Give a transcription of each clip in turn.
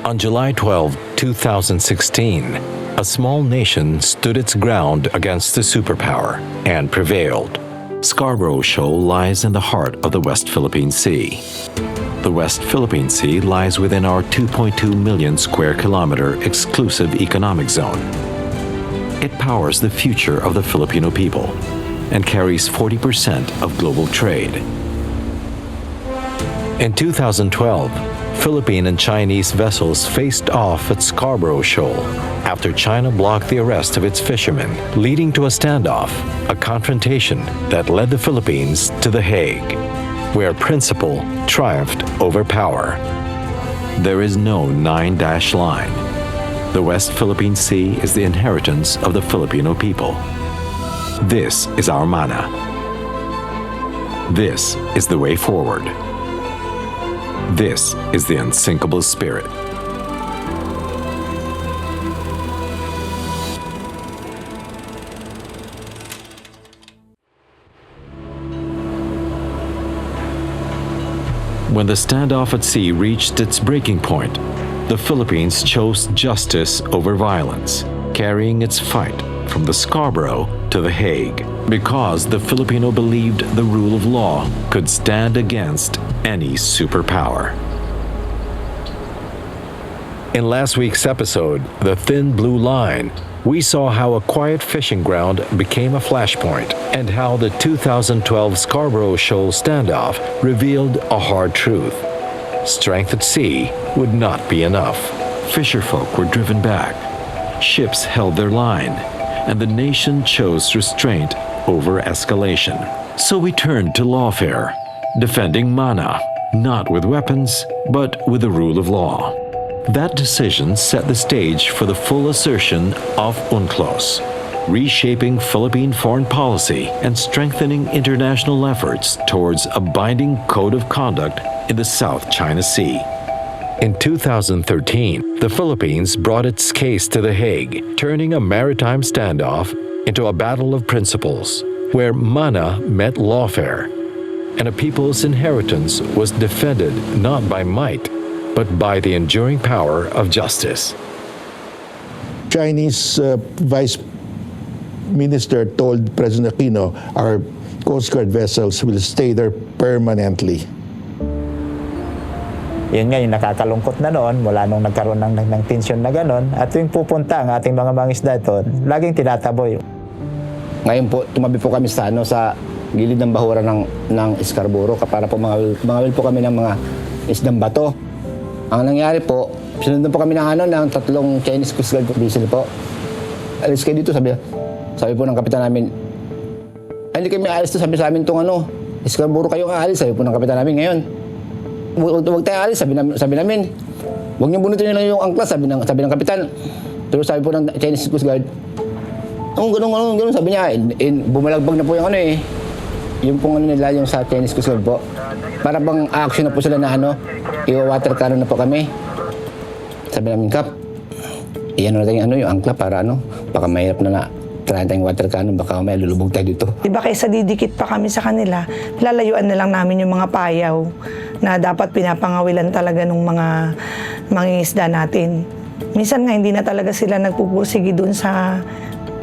On July 12, 2016, a small nation stood its ground against the superpower and prevailed. Scarborough Shoal lies in the heart of the West Philippine Sea. The West Philippine Sea lies within our 2.2 million square kilometer exclusive economic zone. It powers the future of the Filipino people and carries 40% of global trade. In 2012, Philippine and Chinese vessels faced off at Scarborough Shoal after China blocked the arrest of its fishermen, leading to a standoff, a confrontation that led the Philippines to The Hague, where principle triumphed over power. There is no 9-dash line. The West Philippine Sea is the inheritance of the Filipino people. This is our mana. This is the way forward. This is the Unsinkable Spirit. When the standoff at sea reached its breaking point, the Philippines chose justice over violence, carrying its fight from the Scarborough to The Hague, because the Filipino believed the rule of law could stand against any superpower. In last week's episode, The Thin Blue Line, we saw how a quiet fishing ground became a flashpoint and how the 2012 Scarborough Shoal standoff revealed a hard truth. Strength at sea would not be enough. Fisherfolk were driven back. Ships held their line, and the nation chose restraint over escalation. So we turned to lawfare, defending mana, not with weapons, but with the rule of law. That decision set the stage for the full assertion of UNCLOS, reshaping Philippine foreign policy and strengthening international efforts towards a binding code of conduct in the South China Sea. In 2013, the Philippines brought its case to The Hague, turning a maritime standoff into a battle of principles, where mana met lawfare, and a people's inheritance was defended not by might, but by the enduring power of justice. Chinese Vice Minister told President Aquino, our Coast Guard vessels will stay there permanently. Yun nga yung nakakalungkot na noon, mula nung nagkaroon ng tensyon na gano'n. At tuwing pupunta ang ating mga mangisda doon, laging tinataboy. Ngayon po, tumabi po kami sa gilid ng bahura ng Scarborough para po mangawil po kami ng mga isdang bato. Ang nangyari po, sinundan po kami ng tatlong Chinese Coast Guard vessel po. Alis kayo dito, sabi po ng kapitan namin. Ay, hindi kami aalis to, sabi sa amin itong Scarborough kayo aalis, sabi po ng kapitan namin ngayon. Huwag tayo alis, sabi namin. Huwag niyo bunutin nila yung angklas, sabi ng kapitan. Pero sabi po ng Chinese Coast Guard, ganun, sabi niya, bumalagbag na po yung yung pong nila yung sa Chinese Coast Guard po. Para bang action na po sila na i-water cannon na po kami. Sabi namin, Kap, iyan natin yung angkla para baka mahirap na try tayong water cannon, baka may lulubog tayo dito. Diba kaysa didikit pa kami sa kanila, lalayuan na lang namin yung mga payaw na dapat pinapangawilan talaga ng mga mangingisda natin. Minsan nga hindi na talaga sila nagpupursige dun sa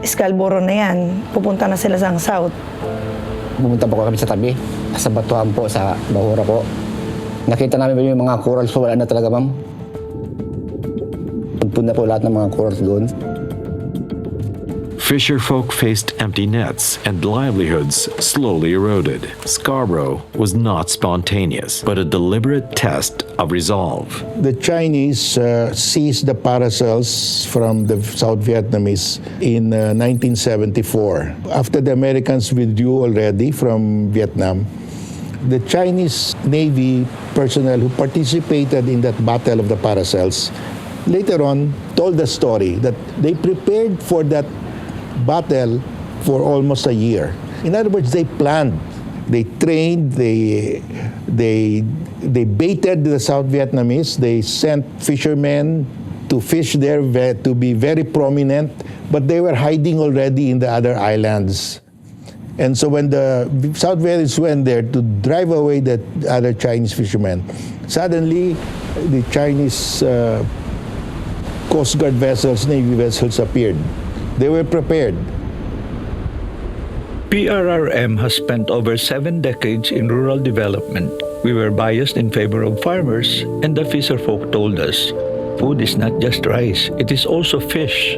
Scarborough na yan. Pupunta na sila sa south. Pumunta po kami sa tabi, sa batuhan po, sa bahura po. Nakita namin yung mga corals po, wala na talaga, ma'am. Pagpunta po lahat ng mga corals doon. Fisherfolk faced empty nets and livelihoods slowly eroded. Scarborough was not spontaneous, but a deliberate test of resolve. The Chinese seized the paracels from the South Vietnamese in 1974. After the Americans withdrew already from Vietnam, the Chinese Navy personnel who participated in that battle of the paracels later on told the story that they prepared for that battle for almost a year. In other words, they planned, they trained, they baited the South Vietnamese, they sent fishermen to fish there to be very prominent, but they were hiding already in the other islands. And so when the South Vietnamese went there to drive away the other Chinese fishermen, suddenly the Chinese Coast Guard vessels, Navy vessels appeared. They were prepared. PRRM has spent over 7 decades in rural development. We were biased in favor of farmers, and the fisherfolk told us, food is not just rice, it is also fish.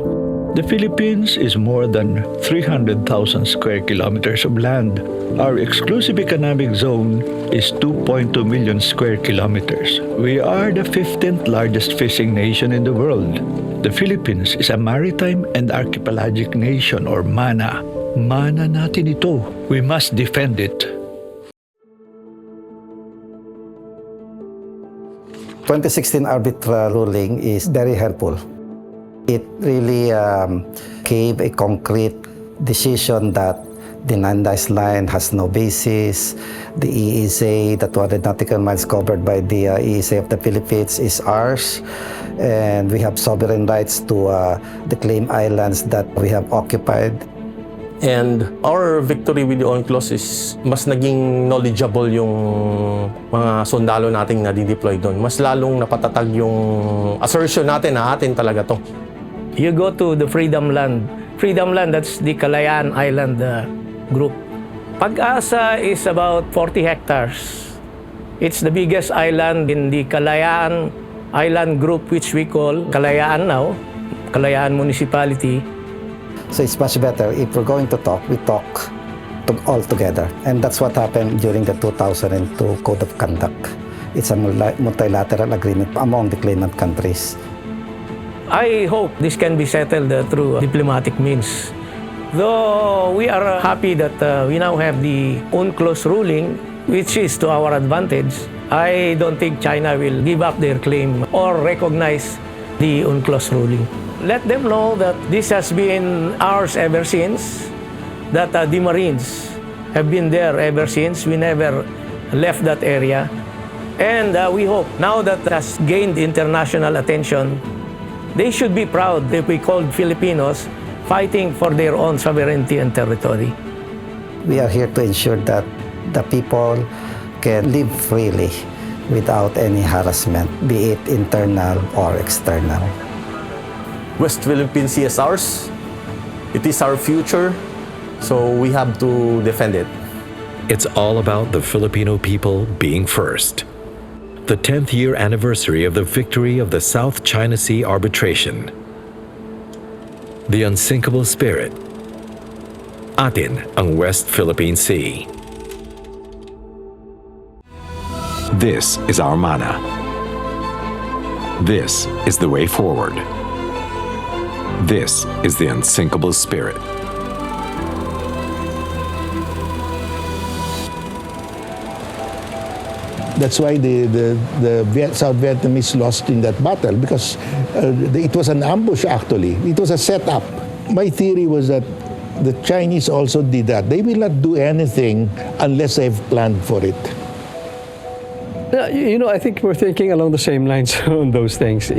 The Philippines is more than 300,000 square kilometers of land. Our exclusive economic zone is 2.2 million square kilometers. We are the 15th largest fishing nation in the world. The Philippines is a maritime and archipelagic nation, or MANA. Mana natin ito. We must defend it. 2016 arbitral ruling is very helpful. It really gave a concrete decision that the Nanda's line has no basis. The EEZ, the 200 nautical miles covered by the EEZ of the Philippines, is ours. And we have sovereign rights to the claim islands that we have occupied. And our victory with the UNCLOS is mas naging knowledgeable yung mga sundalo nating na-deploy doon. Mas lalong napatatag yung assertion natin na atin talaga to. You go to the Freedom Land. Freedom Land, that's the Kalayaan Island group. Pag-asa is about 40 hectares. It's the biggest island in the Kalayaan Island group, which we call Kalayaan now, Kalayaan Municipality. So it's much better if we're going to talk, we talk all together. And that's what happened during the 2002 Code of Conduct. It's a multilateral agreement among the claimant countries. I hope this can be settled through diplomatic means. Though we are happy that we now have the UNCLOS ruling, which is to our advantage, I don't think China will give up their claim or recognize the UNCLOS ruling. Let them know that this has been ours ever since, that the Marines have been there ever since. We never left that area. And we hope now that it has gained international attention, they should be proud that we called Filipinos fighting for their own sovereignty and territory. We are here to ensure that the people can live freely without any harassment, be it internal or external. West Philippine Sea is ours. It is our future, so we have to defend it. It's all about the Filipino people being first. The 10th year anniversary of the victory of the South China Sea arbitration. The Unsinkable Spirit. Atin ang West Philippine Sea. This is our mana. This is the way forward. This is the Unsinkable Spirit. That's why the South Vietnamese lost in that battle, because it was an ambush actually. It was a setup. My theory was that the Chinese also did that. They will not do anything unless they've planned for it. I think we're thinking along the same lines on those things.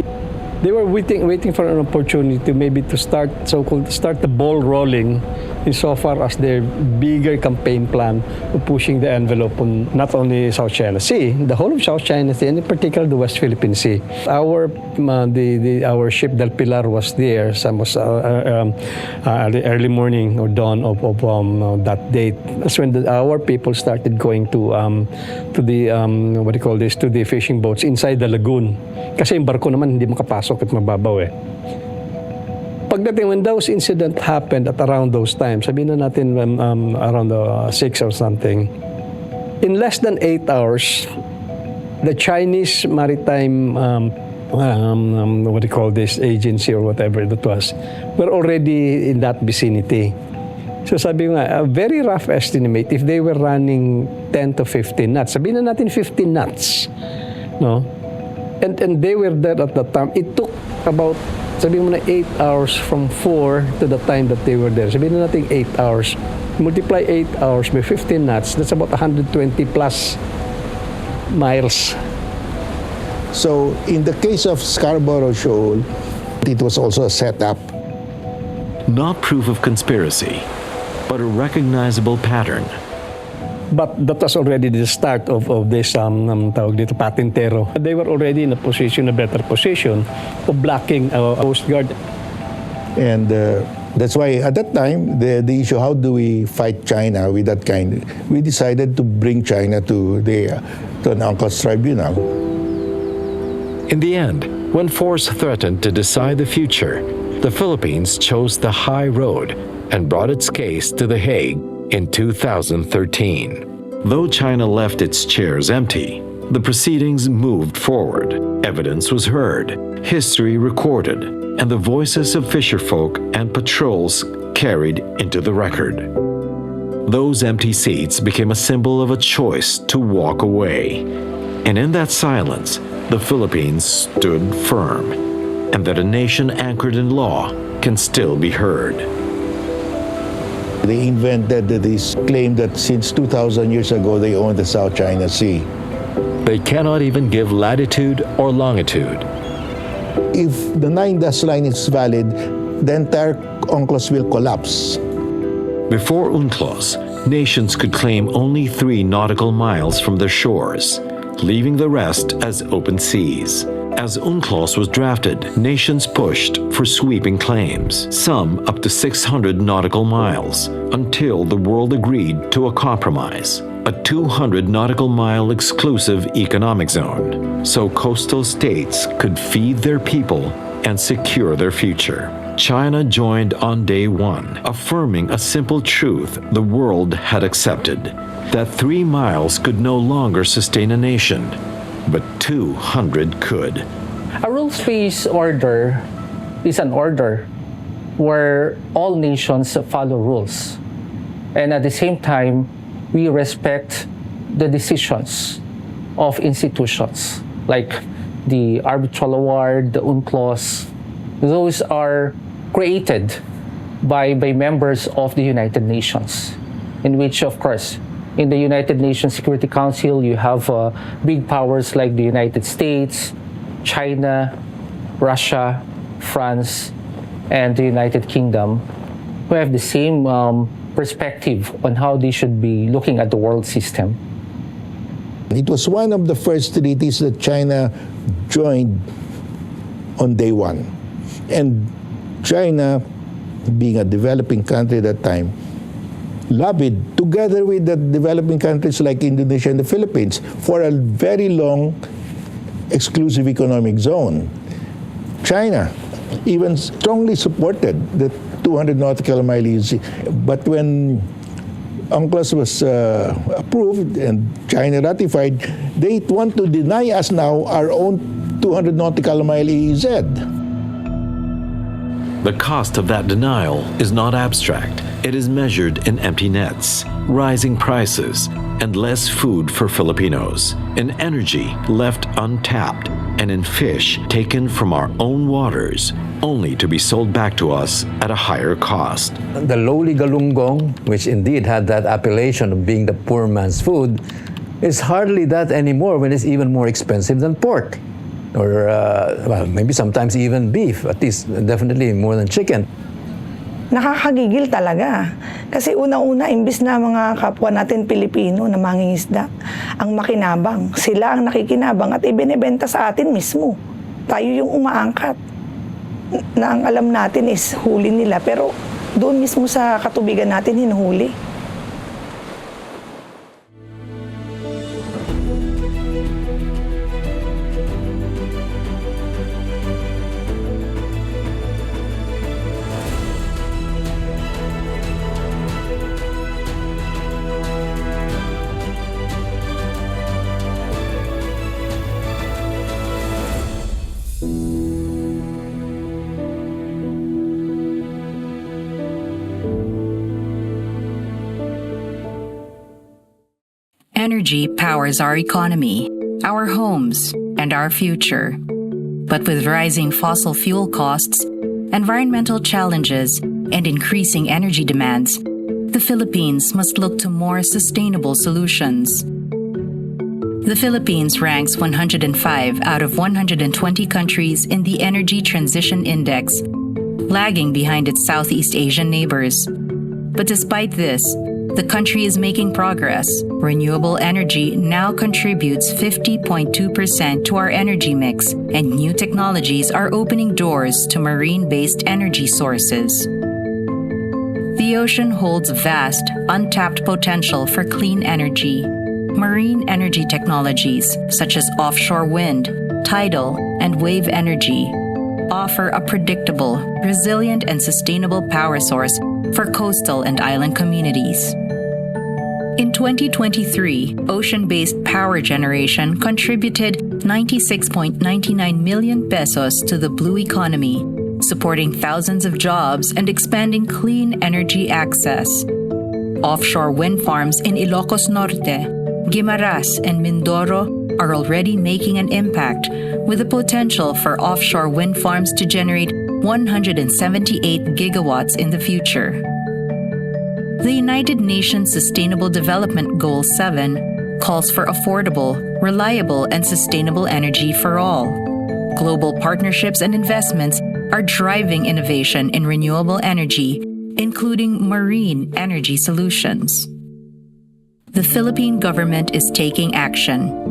They were waiting for an opportunity maybe to start the ball rolling insofar as their bigger campaign plan of pushing the envelope on not only South China Sea, the whole of South China Sea, and in particular the West Philippine Sea. Our ship Del Pilar was there. Some was early morning or dawn of that date. That's when our people started going to the fishing boats inside the lagoon. Kasi yung barko naman hindi makapasok at mababaw eh. Pagdating when those incident happened at around those times, sabihin na natin around 6 or something, in less than 8 hours, the Chinese maritime agency or whatever that was, were already in that vicinity. So sabi nga, a very rough estimate, if they were running 10 to 15 knots, sabihin na natin 15 knots, no? And they were there at the time. It took about, sabihin mo na 8 hours from 4 to the time that they were there. Sabihin na natin 8 hours. Multiply 8 hours by 15 knots, that's about 120 plus miles. So in the case of Scarborough Shoal, it was also a setup. Not proof of conspiracy, but a recognizable pattern. But that was already the start of this tawag dito, patintero. They were already in a better position of blocking our Coast Guard. And that's why at that time, the issue, how do we fight China with that kind? We decided to bring China to an UNCLOS tribunal. In the end, when force threatened to decide the future, the Philippines chose the high road and brought its case to The Hague in 2013. Though China left its chairs empty, the proceedings moved forward. Evidence was heard, history recorded, and the voices of fisherfolk and patrols carried into the record. Those empty seats became a symbol of a choice to walk away. And in that silence, the Philippines stood firm, and that a nation anchored in law can still be heard. They invented this claim that since 2,000 years ago, they owned the South China Sea. They cannot even give latitude or longitude. If the 9-dash line is valid, the entire UNCLOS will collapse. Before UNCLOS, nations could claim only 3 nautical miles from their shores, leaving the rest as open seas. As UNCLOS was drafted, nations pushed for sweeping claims, some up to 600 nautical miles, until the world agreed to a compromise, a 200 nautical mile exclusive economic zone, so coastal states could feed their people and secure their future. China joined on day one, affirming a simple truth the world had accepted, that 3 miles could no longer sustain a nation, but 200 could. A rules-based order is an order where all nations follow rules. And at the same time, we respect the decisions of institutions like the arbitral award, the UNCLOS. Those are created by members of the United Nations, in which, of course, in the United Nations Security Council, you have big powers like the United States, China, Russia, France, and the United Kingdom, who have the same perspective on how they should be looking at the world system. It was one of the first treaties that China joined on day one. And China, being a developing country at that time, lobbied together with the developing countries like Indonesia and the Philippines for a very long exclusive economic zone. China even strongly supported the 200 nautical mile easy. But when UNCLOS was approved and China ratified, they want to deny us now our own 200 nautical mile EEZ. The cost of that denial is not abstract. It is measured in empty nets, rising prices, and less food for Filipinos, in energy left untapped, and in fish taken from our own waters, only to be sold back to us at a higher cost. The lowly galunggong, which indeed had that appellation of being the poor man's food, is hardly that anymore when it's even more expensive than pork. Or well, maybe sometimes even beef, at least definitely more than chicken. Nakakagigil talaga. Kasi una-una, imbis na mga kapwa natin Pilipino na mangingisda, ang makinabang, sila ang nakikinabang at ibinebenta sa atin mismo. Tayo yung umaangkat. Na ang alam natin is huli nila, pero doon mismo sa katubigan natin hinuhuli. Energy powers our economy, our homes, and our future. But with rising fossil fuel costs, environmental challenges, and increasing energy demands, the Philippines must look to more sustainable solutions. The Philippines ranks 105 out of 120 countries in the Energy Transition Index, lagging behind its Southeast Asian neighbors. But despite this, the country is making progress. Renewable energy now contributes 50.2% to our energy mix, and new technologies are opening doors to marine-based energy sources. The ocean holds vast, untapped potential for clean energy. Marine energy technologies, such as offshore wind, tidal, and wave energy, offer a predictable, resilient, and sustainable power source for coastal and island communities. In 2023, ocean-based power generation contributed 96.99 million pesos to the blue economy, supporting thousands of jobs and expanding clean energy access. Offshore wind farms in Ilocos Norte, Guimaras, and Mindoro are already making an impact, with the potential for offshore wind farms to generate 178 gigawatts in the future. The United Nations Sustainable Development Goal 7 calls for affordable, reliable, and sustainable energy for all. Global partnerships and investments are driving innovation in renewable energy, including marine energy solutions. The Philippine government is taking action.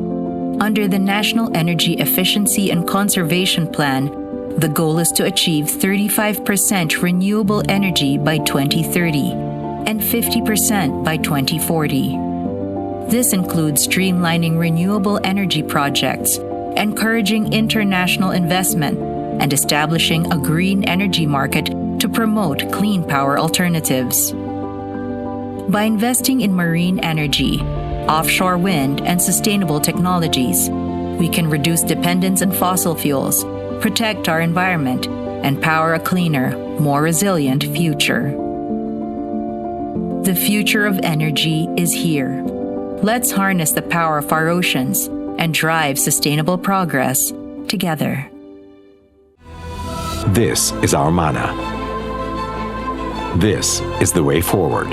Under the National Energy Efficiency and Conservation Plan, the goal is to achieve 35% renewable energy by 2030 and 50% by 2040. This includes streamlining renewable energy projects, encouraging international investment, and establishing a green energy market to promote clean power alternatives. By investing in marine energy, offshore wind, and sustainable technologies, we can reduce dependence on fossil fuels, protect our environment, and power a cleaner, more resilient future. The future of energy is here. Let's harness the power of our oceans and drive sustainable progress together. This is our manna. This is the way forward.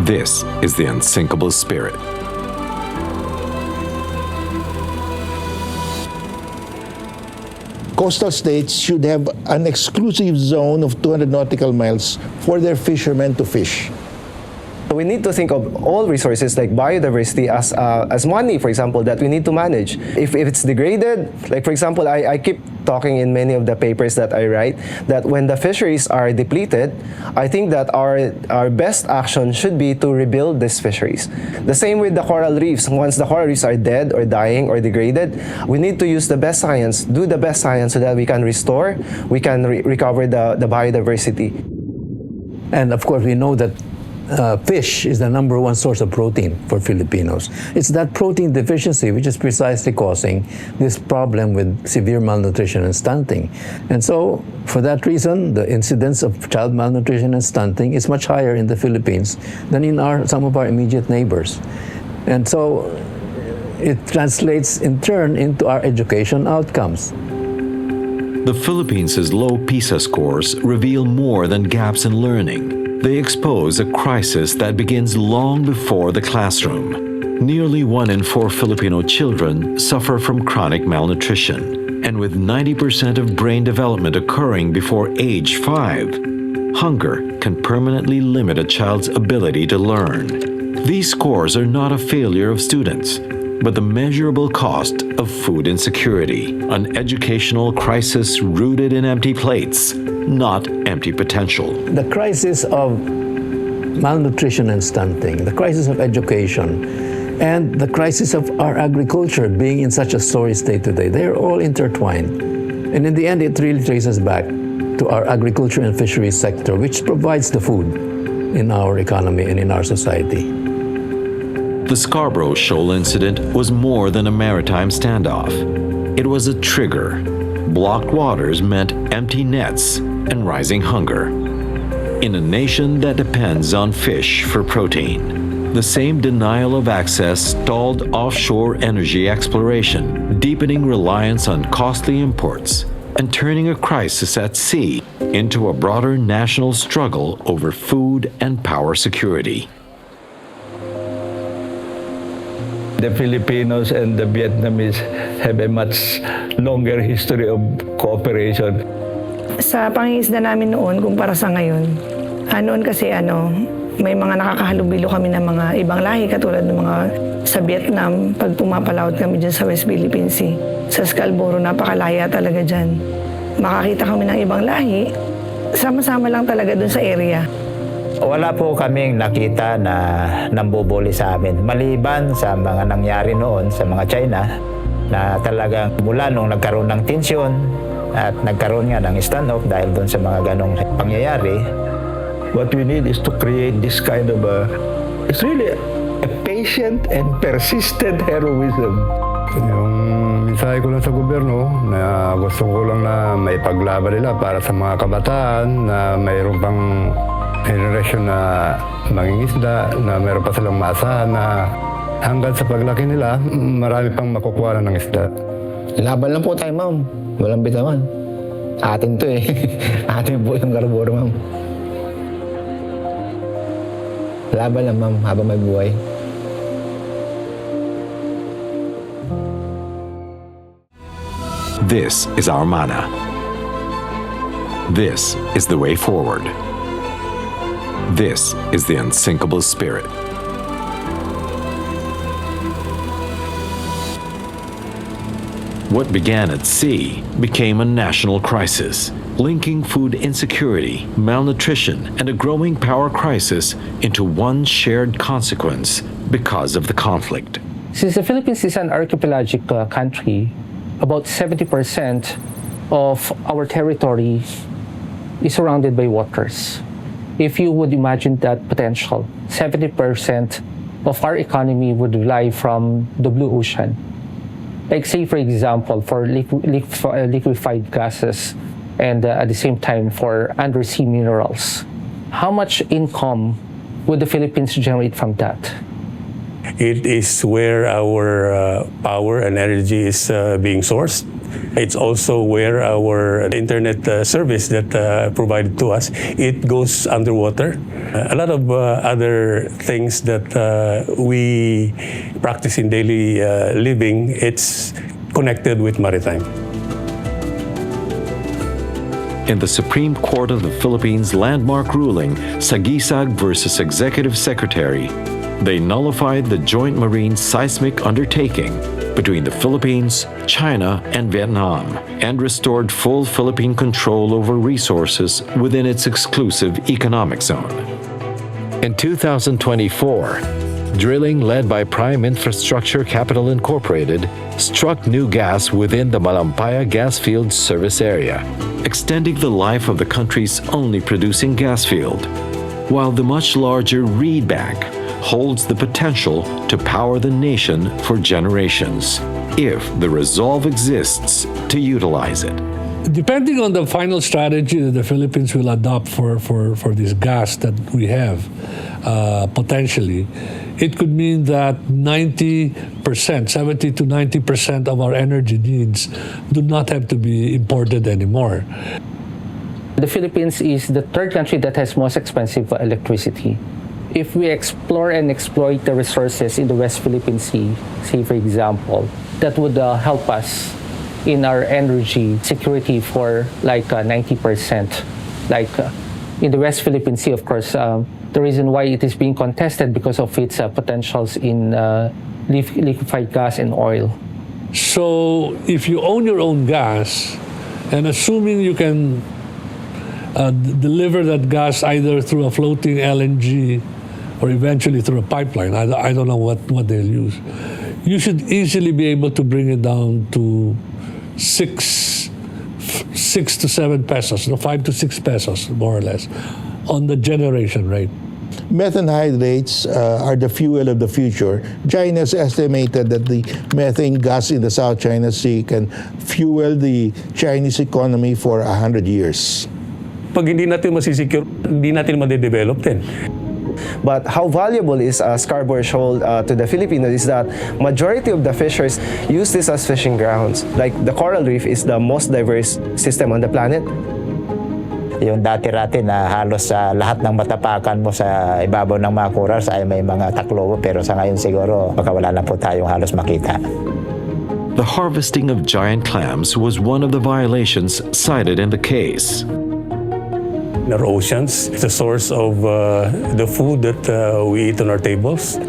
This is the Unsinkable Spirit. Coastal states should have an exclusive zone of 200 nautical miles for their fishermen to fish. We need to think of all resources like biodiversity as money, for example, that we need to manage. If it's degraded, like for example, I keep talking in many of the papers that I write, that when the fisheries are depleted, I think that our best action should be to rebuild these fisheries. The same with the coral reefs. Once the coral reefs are dead or dying or degraded, we need to use the best science, do the best science so that we can restore, we can recover the biodiversity. And of course, we know that fish is the number one source of protein for Filipinos. It's that protein deficiency which is precisely causing this problem with severe malnutrition and stunting. And so, for that reason, the incidence of child malnutrition and stunting is much higher in the Philippines than in some of our immediate neighbors. And so, it translates in turn into our education outcomes. The Philippines' low PISA scores reveal more than gaps in learning. They expose a crisis that begins long before the classroom. Nearly 1 in 4 Filipino children suffer from chronic malnutrition, and with 90% of brain development occurring before age 5, hunger can permanently limit a child's ability to learn. These scores are not a failure of students, but the measurable cost of food insecurity, an educational crisis rooted in empty plates, not empty potential. The crisis of malnutrition and stunting, the crisis of education, and the crisis of our agriculture being in such a sorry state today, they're all intertwined. And in the end, it really traces back to our agriculture and fisheries sector, which provides the food in our economy and in our society. The Scarborough Shoal incident was more than a maritime standoff. It was a trigger. Blocked waters meant empty nets and rising hunger. In a nation that depends on fish for protein, the same denial of access stalled offshore energy exploration, deepening reliance on costly imports, and turning a crisis at sea into a broader national struggle over food and power security. The Filipinos and the Vietnamese have a much longer history of cooperation. Sa pangingisda namin noon kumpara sa ngayon, noon kasi May mga nakakahalubilo kami ng mga ibang lahi katulad ng mga sa Vietnam pag pumapalawad kami dyan sa West Philippine Sea. Sa Scarborough, napakalaya talaga dyan. Makakita kami ng ibang lahi, sama-sama lang talaga dun sa area. Wala po kaming nakita na nambubuli sa amin. Maliban sa mga nangyari noon sa mga China na talagang mula nung nagkaroon ng tensyon at nagkaroon nga ng standoff dahil doon sa mga ganong pangyayari. What we need is to create this kind of it's really a patient and persistent heroism. Yung mensahe ko lang sa gobyerno na gusto ko lang na may paglaban nila para sa mga kabataan na mayroon pang generation na mangingisda, na mayroon pa silang maasahan na hanggang sa paglaki nila, marami pang makukuha ng isda. Laban lang po tayo, ma'am. Walang bitawan. Atin to eh. Atin po yung Scarborough, ma'am. Laban lang, ma'am, habang may buhay. This is our mana. This is the way forward. This is the Unsinkable Spirit. What began at sea became a national crisis, linking food insecurity, malnutrition, and a growing power crisis into one shared consequence because of the conflict. Since the Philippines is an archipelagic country, about 70% of our territory is surrounded by waters. If you would imagine that potential, 70% of our economy would rely from the blue ocean. Like say for example, for liquefied gases and at the same time for undersea minerals. How much income would the Philippines generate from that? It is where our power and energy is being sourced. It's also where our internet service that provided to us, it goes underwater. A lot of other things that we practice in daily living, it's connected with maritime. In the Supreme Court of the Philippines landmark ruling, Sagisag versus Executive Secretary, they nullified the joint marine seismic undertaking between the Philippines, China, and Vietnam, and restored full Philippine control over resources within its exclusive economic zone. In 2024, drilling led by Prime Infrastructure Capital Incorporated struck new gas within the Malampaya gas field service area, extending the life of the country's only producing gas field, while the much larger Reed Bank holds the potential to power the nation for generations, if the resolve exists to utilize it. Depending on the final strategy that the Philippines will adopt for this gas that we have, potentially, it could mean that 70 to 90% of our energy needs do not have to be imported anymore. The Philippines is the third country that has most expensive electricity. If we explore and exploit the resources in the West Philippine Sea, say for example, that would help us in our energy security for like 90%. Like in the West Philippine Sea, of course, the reason why it is being contested because of its potentials in liquefied gas and oil. So if you own your own gas, and assuming you can deliver that gas either through a floating LNG or eventually through a pipeline, I don't know what they'll use, you should easily be able to bring it down to 6 to 7 pesos, 5 to 6 pesos, more or less, on the generation rate. Methane hydrates are the fuel of the future. China has estimated that the methane gas in the South China Sea can fuel the Chinese economy for 100 years. Pag hindi natin masisecure, hindi natin ma-develop din. But how valuable is Scarborough Shoal to the Filipinos is that majority of the fishers use this as fishing grounds. Like the coral reef is the most diverse system on the planet. Yung dati-rati na halos sa lahat ng matapakan mo sa ibabaw ng mga corals ay may mga taklobo, pero sa ngayon siguro baka wala na po tayong halos makita. The harvesting of giant clams was one of the violations cited in the case. in our oceans. It's a source of the food that we eat on our tables.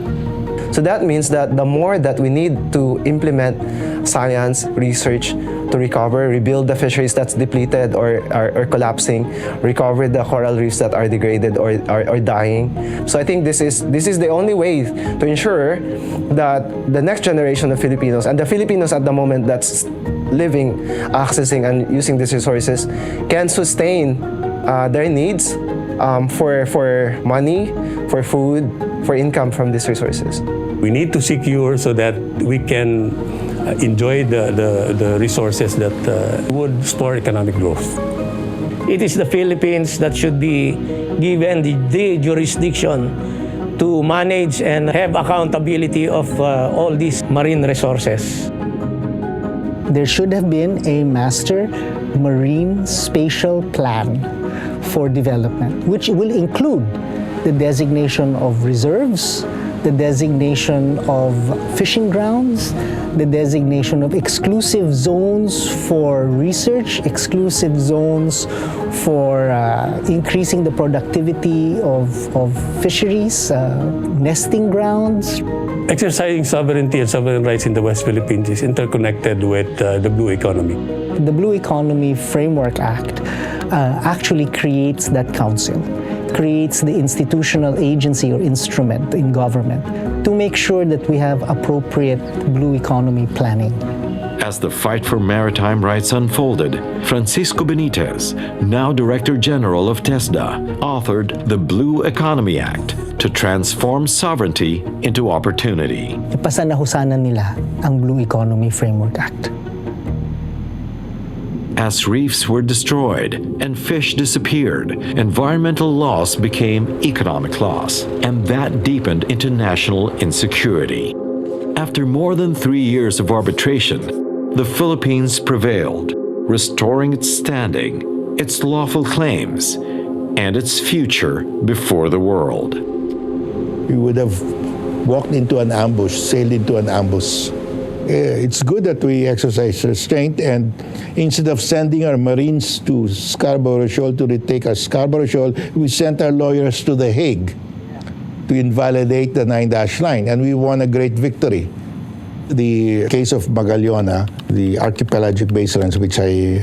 So that means that the more that we need to implement science, research to recover, rebuild the fisheries that's depleted or are collapsing, recover the coral reefs that are degraded or are dying. So I think this is the only way to ensure that the next generation of Filipinos and the Filipinos at the moment that's living, accessing and using these resources can sustain their needs for money, for food, for income from these resources. We need to secure so that we can enjoy the resources that would spur economic growth. It is the Philippines that should be given the jurisdiction to manage and have accountability of all these marine resources. There should have been a master marine spatial plan for development, which will include the designation of reserves, the designation of fishing grounds, the designation of exclusive zones for research, exclusive zones for increasing the productivity of fisheries, nesting grounds. Exercising sovereignty and sovereign rights in the West Philippines is interconnected with the blue economy. The Blue Economy Framework Act actually creates that council, creates the institutional agency or instrument in government to make sure that we have appropriate blue economy planning. As the fight for maritime rights unfolded, Francisco Benitez, now Director General of TESDA, authored the Blue Economy Act to transform sovereignty into opportunity. Ipasa na ho sana nila ang Blue Economy Framework Act. As reefs were destroyed and fish disappeared, environmental loss became economic loss, and that deepened into national insecurity. After more than 3 years of arbitration, the Philippines prevailed, restoring its standing, its lawful claims, and its future before the world. We would have walked into an ambush, sailed into an ambush. It's good that we exercise restraint, and instead of sending our Marines to Scarborough Shoal to retake our Scarborough Shoal, we sent our lawyers to The Hague to invalidate the 9-dash line, and we won a great victory. The case of Magallona, the archipelagic baselines which I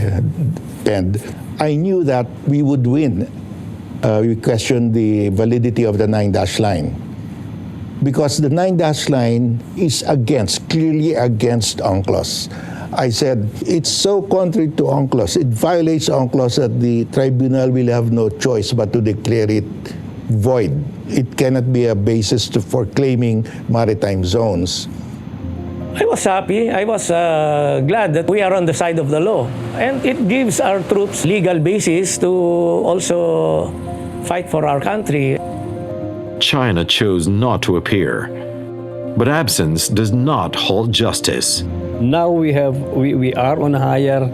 penned, I knew that we would win. We questioned the validity of the 9-dash line, because the 9-dash line is clearly against UNCLOS. I said, it's so contrary to UNCLOS, it violates UNCLOS that the tribunal will have no choice but to declare it void. It cannot be a basis for claiming maritime zones. I was happy. I was glad that we are on the side of the law. And it gives our troops legal basis to also fight for our country. China chose not to appear, but absence does not halt justice. Now we are on a higher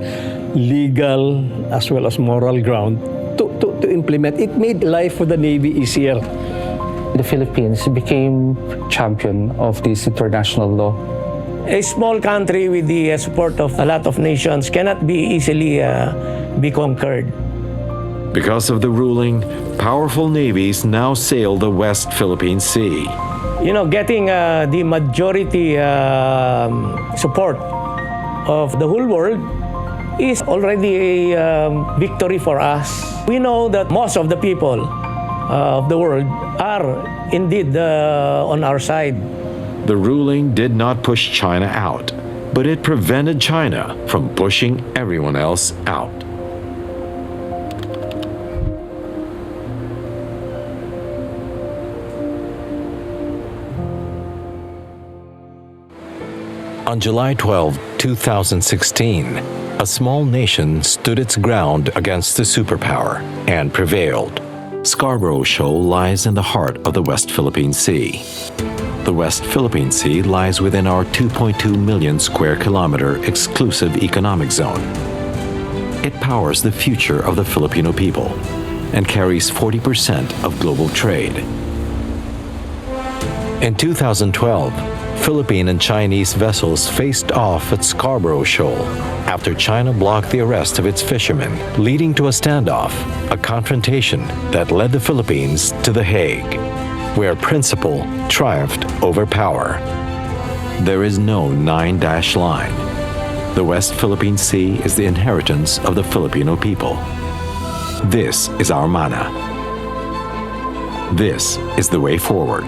legal as well as moral ground to implement. It made life for the Navy easier. The Philippines became champion of this international law. A small country with the support of a lot of nations cannot be easily be conquered. Because of the ruling, powerful navies now sail the West Philippine Sea. You know, getting the majority support of the whole world is already a victory for us. We know that most of the people of the world are indeed on our side. The ruling did not push China out, but it prevented China from pushing everyone else out. On July 12, 2016, a small nation stood its ground against the superpower and prevailed. Scarborough Shoal lies in the heart of the West Philippine Sea. The West Philippine Sea lies within our 2.2 million square kilometer exclusive economic zone. It powers the future of the Filipino people and carries 40% of global trade. In 2012, Philippine and Chinese vessels faced off at Scarborough Shoal after China blocked the arrest of its fishermen, leading to a standoff, a confrontation that led the Philippines to The Hague, where principle triumphed over power. There is no 9-dash line. The West Philippine Sea is the inheritance of the Filipino people. This is our mana. This is the way forward.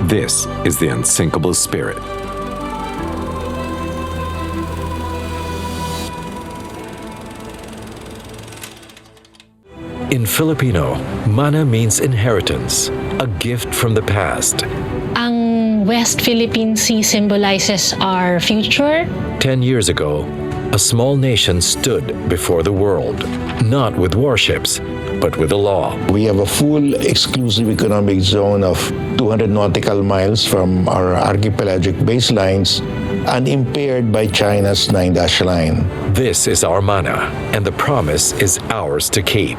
This is the Unsinkable Spirit. In Filipino, mana means inheritance, a gift from the past. Ang West Philippine Sea symbolizes our future. 10 years ago, a small nation stood before the world, not with warships, but with the law. We have a full exclusive economic zone of 200 nautical miles from our archipelagic baselines, unimpaired by China's 9-dash line. This is our mana, and the promise is ours to keep.